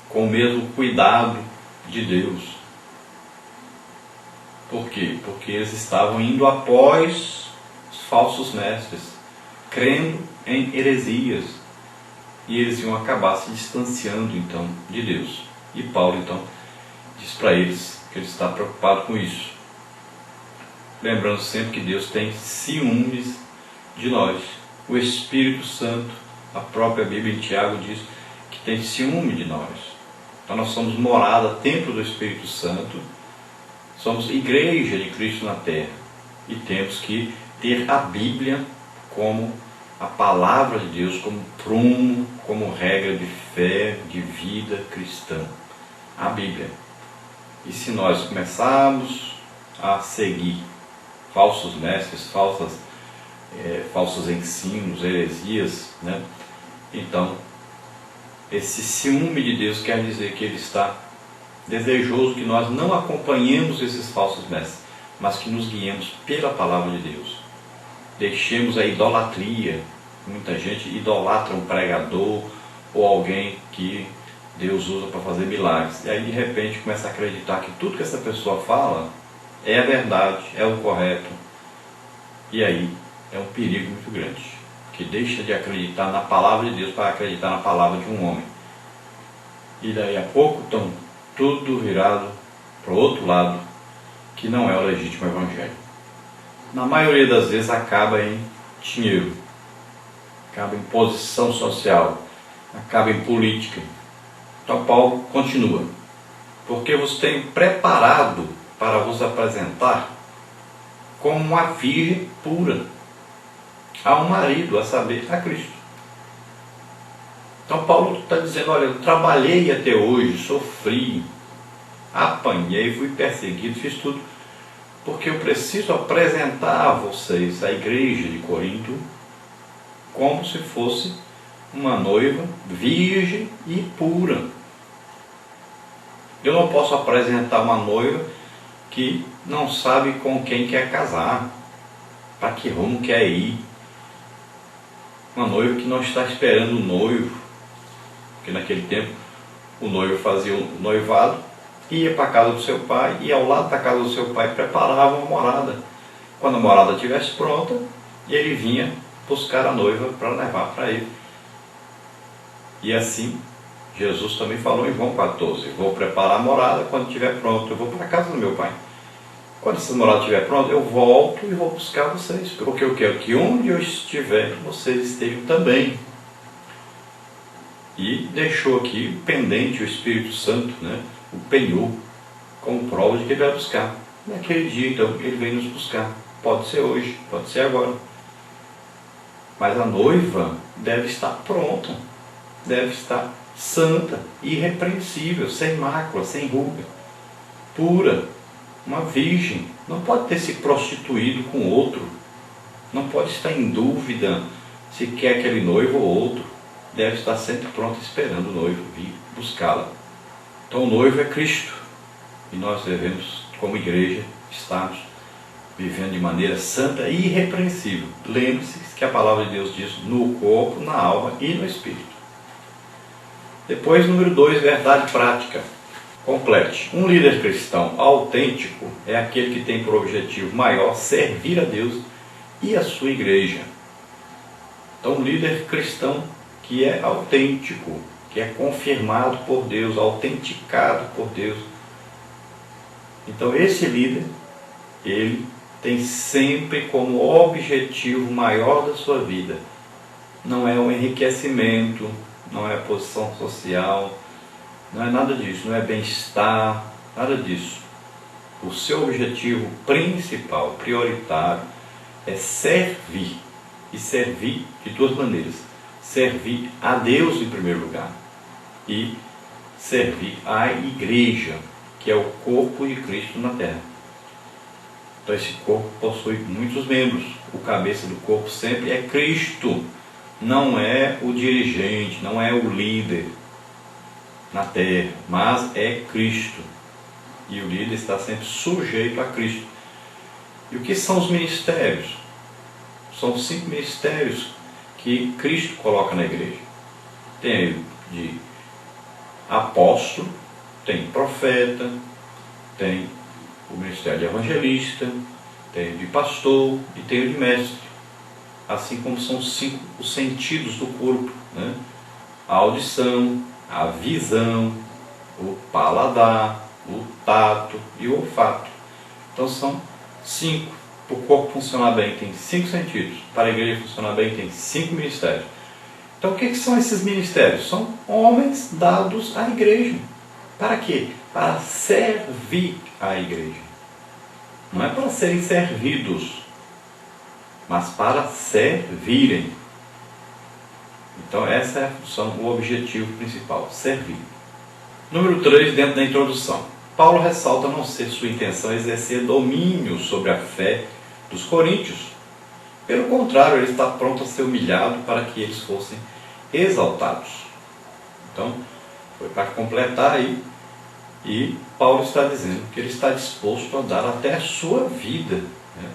com o mesmo cuidado de Deus. Por quê? Porque eles estavam indo após os falsos mestres, crendo em heresias, e eles iam acabar se distanciando então de Deus. E Paulo então diz para eles que ele está preocupado com isso, lembrando sempre que Deus tem ciúmes de nós. O Espírito Santo, a própria Bíblia em Tiago diz que tem ciúme de nós. Então nós somos morada, templo do Espírito Santo, somos igreja de Cristo na terra, e temos que ter a Bíblia como a palavra de Deus, como prumo, como regra de fé, de vida cristã. A Bíblia. E se nós começarmos a seguir falsos mestres, falsos ensinos, heresias, né? Então, esse ciúme de Deus quer dizer que Ele está desejoso que nós não acompanhemos esses falsos mestres, mas que nos guiemos pela palavra de Deus. Deixemos a idolatria. Muita gente idolatra um pregador ou alguém que Deus usa para fazer milagres. E aí de repente começa a acreditar que tudo que essa pessoa fala é a verdade, é o correto. E aí é um perigo muito grande, que deixa de acreditar na palavra de Deus para acreditar na palavra de um homem. E daí a pouco estão tudo virado para o outro lado, que não é o legítimo evangelho. Na maioria das vezes acaba em dinheiro, acaba em posição social, acaba em política. Então Paulo continua: porque vos tenho preparado para vos apresentar como uma virgem pura a um marido, a saber, a Cristo. Então Paulo está dizendo: olha, eu trabalhei até hoje, sofri, apanhei, fui perseguido, fiz tudo, porque eu preciso apresentar a vocês, a igreja de Corinto, como se fosse uma noiva virgem e pura. Eu não posso apresentar uma noiva que não sabe com quem quer casar, para que rumo quer ir. Uma noiva que não está esperando o noivo, porque naquele tempo o noivo fazia o noivado, ia para a casa do seu pai, e ao lado da casa do seu pai preparava uma morada. Quando a morada estivesse pronta, ele vinha buscar a noiva para levar para ele. E assim Jesus também falou em João 14: vou preparar a morada, quando estiver pronto eu vou para a casa do meu pai. Quando essa morada estiver pronta, eu volto e vou buscar vocês, porque eu quero que onde eu estiver, vocês estejam também. E deixou aqui pendente o Espírito Santo, né? O penhor, como prova de que ele vai buscar. Naquele dia, então, ele vem nos buscar. Pode ser hoje, pode ser agora. Mas a noiva deve estar pronta, deve estar santa, irrepreensível, sem mácula, sem ruga, pura, uma virgem. Não pode ter se prostituído com outro, não pode estar em dúvida se quer aquele noivo ou outro. Deve estar sempre pronta, esperando o noivo vir buscá-la. Então o noivo é Cristo, e nós devemos, como igreja, estarmos vivendo de maneira santa e irrepreensível. Lembre-se que a palavra de Deus diz: no corpo, na alma e no espírito. Depois, número 2, verdade prática. Complete. Um líder cristão autêntico é aquele que tem por objetivo maior servir a Deus e a sua igreja. Então, um líder cristão que é autêntico, que é confirmado por Deus, autenticado por Deus. Então, esse líder, ele tem sempre como objetivo maior da sua vida, não é o enriquecimento, não é a posição social, não é nada disso, não é bem-estar, nada disso. O seu objetivo principal, prioritário, é servir, e servir de duas maneiras: servir a Deus em primeiro lugar e servir à igreja, que é o corpo de Cristo na terra. Então esse corpo possui muitos membros. O cabeça do corpo sempre é Cristo, não é o dirigente, não é o líder na terra, mas é Cristo. E o líder está sempre sujeito a Cristo. E o que são os ministérios? São 5 ministérios que Cristo coloca na igreja. Tem de apóstolo, tem profeta, tem o ministério de evangelista, tem o de pastor e tem o de mestre. Assim como são 5 os sentidos do corpo, né? A audição, a visão, o paladar, o tato e o olfato. Então são 5. Para o corpo funcionar bem tem 5 sentidos. Para a igreja funcionar bem tem 5 ministérios. Então o que são esses ministérios? São homens dados à igreja. Para quê? Para servir a igreja. Não é para serem servidos, mas para servirem. Então essa é a função, o objetivo principal, servir. Número 3, dentro da introdução. Paulo ressalta não ser sua intenção exercer domínio sobre a fé dos coríntios. Pelo contrário, ele está pronto a ser humilhado para que eles fossem exaltados. Então, foi para completar aí. E Paulo está dizendo que ele está disposto a dar até a sua vida, né,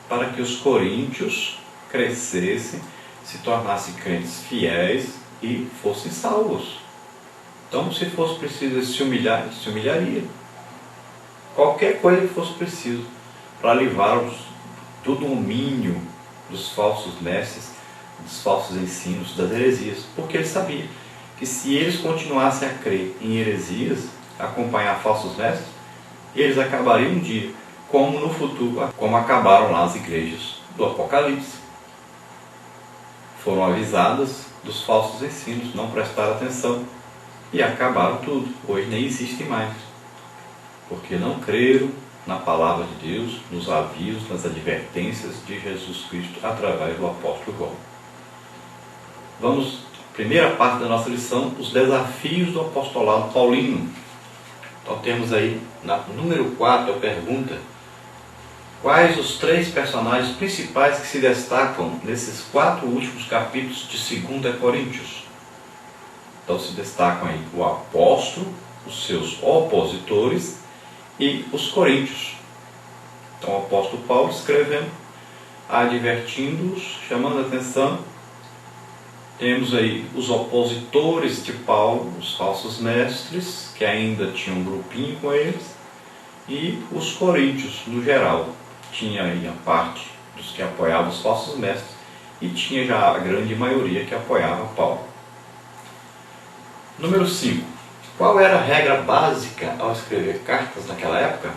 para que os coríntios crescessem, se tornassem crentes fiéis e fossem salvos. Então, se fosse preciso ele se humilhar, ele se humilharia. Qualquer coisa que fosse preciso para livrar-os do domínio dos falsos mestres, dos falsos ensinos, das heresias. Porque ele sabia que se eles continuassem a crer em heresias, acompanhar falsos mestres, eles acabariam um dia, como no futuro, como acabaram lá as igrejas do Apocalipse. Foram avisadas dos falsos ensinos, não prestaram atenção e acabaram tudo. Hoje nem existem mais, porque não creram na palavra de Deus, nos avisos, nas advertências de Jesus Cristo através do apóstolo João. Vamos, primeira parte da nossa lição, os desafios do apostolado paulino. Então temos aí, no número 4, a pergunta: quais os 3 personagens principais que se destacam nesses 4 últimos capítulos de 2 Coríntios? Então se destacam aí o apóstolo, os seus opositores e os coríntios. Então o apóstolo Paulo escrevendo, advertindo-os, chamando a atenção. Temos aí os opositores de Paulo, os falsos mestres, que ainda tinham um grupinho com eles, e os coríntios, no geral. Tinha aí a parte dos que apoiavam os falsos mestres, e tinha já a grande maioria que apoiava Paulo. Número 5. Qual era a regra básica ao escrever cartas naquela época?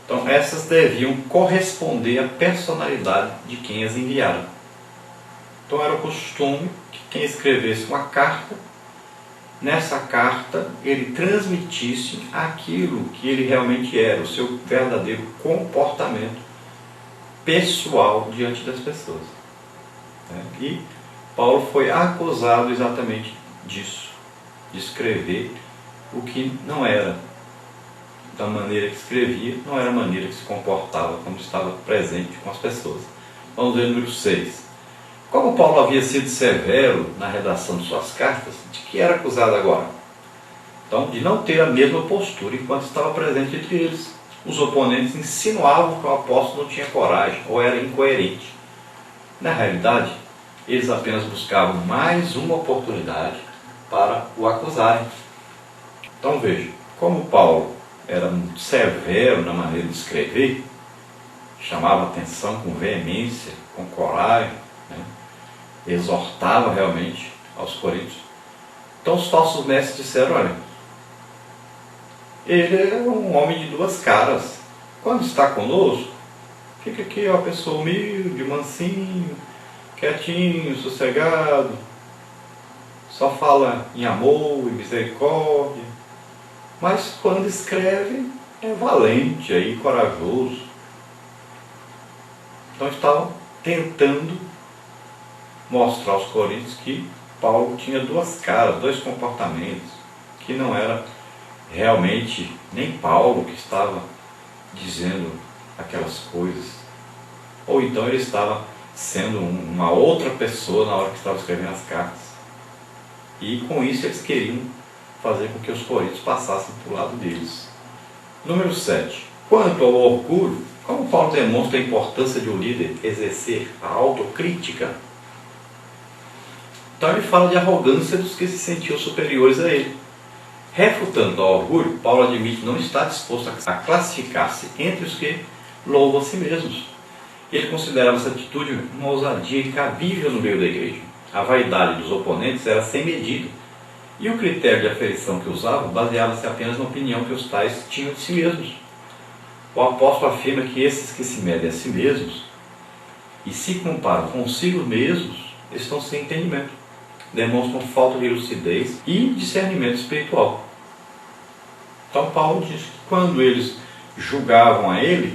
Então, essas deviam corresponder à personalidade de quem as enviara. Então era o costume que quem escrevesse uma carta, nessa carta ele transmitisse aquilo que ele realmente era, o seu verdadeiro comportamento pessoal diante das pessoas. E Paulo foi acusado exatamente disso, de escrever o que não era. Da maneira que escrevia, não era a maneira que se comportava como estava presente com as pessoas. Vamos ver o número 6. Como Paulo havia sido severo na redação de suas cartas, de que era acusado agora? Então, de não ter a mesma postura enquanto estava presente entre eles. Os oponentes insinuavam que o apóstolo não tinha coragem ou era incoerente. Na realidade, eles apenas buscavam mais uma oportunidade para o acusarem. Então veja, como Paulo era muito severo na maneira de escrever, chamava atenção com veemência, com coragem, exortava realmente aos coríntios. Então os falsos mestres disseram: olha, ele é um homem de 2 caras. Quando está conosco, fica aqui uma pessoa humilde, mansinho, quietinho, sossegado, só fala em amor e misericórdia. Mas quando escreve, é valente e corajoso. Então estavam tentando mostrar aos coríntios que Paulo tinha 2 caras, 2 comportamentos, que não era realmente nem Paulo que estava dizendo aquelas coisas, ou então ele estava sendo uma outra pessoa na hora que estava escrevendo as cartas. E com isso eles queriam fazer com que os coríntios passassem para o lado deles. Número 7. Quanto ao orgulho, como Paulo demonstra a importância de um líder exercer a autocrítica? Então ele fala de arrogância dos que se sentiam superiores a ele. Refutando ao orgulho, Paulo admite não estar disposto a classificar-se entre os que louvam a si mesmos. Ele considerava essa atitude uma ousadia incabível no meio da igreja. A vaidade dos oponentes era sem medida, e o critério de aferição que usavam baseava-se apenas na opinião que os tais tinham de si mesmos. O apóstolo afirma que esses que se medem a si mesmos e se comparam consigo mesmos estão sem entendimento, demonstram falta de lucidez e discernimento espiritual. Então Paulo diz que quando eles julgavam a ele,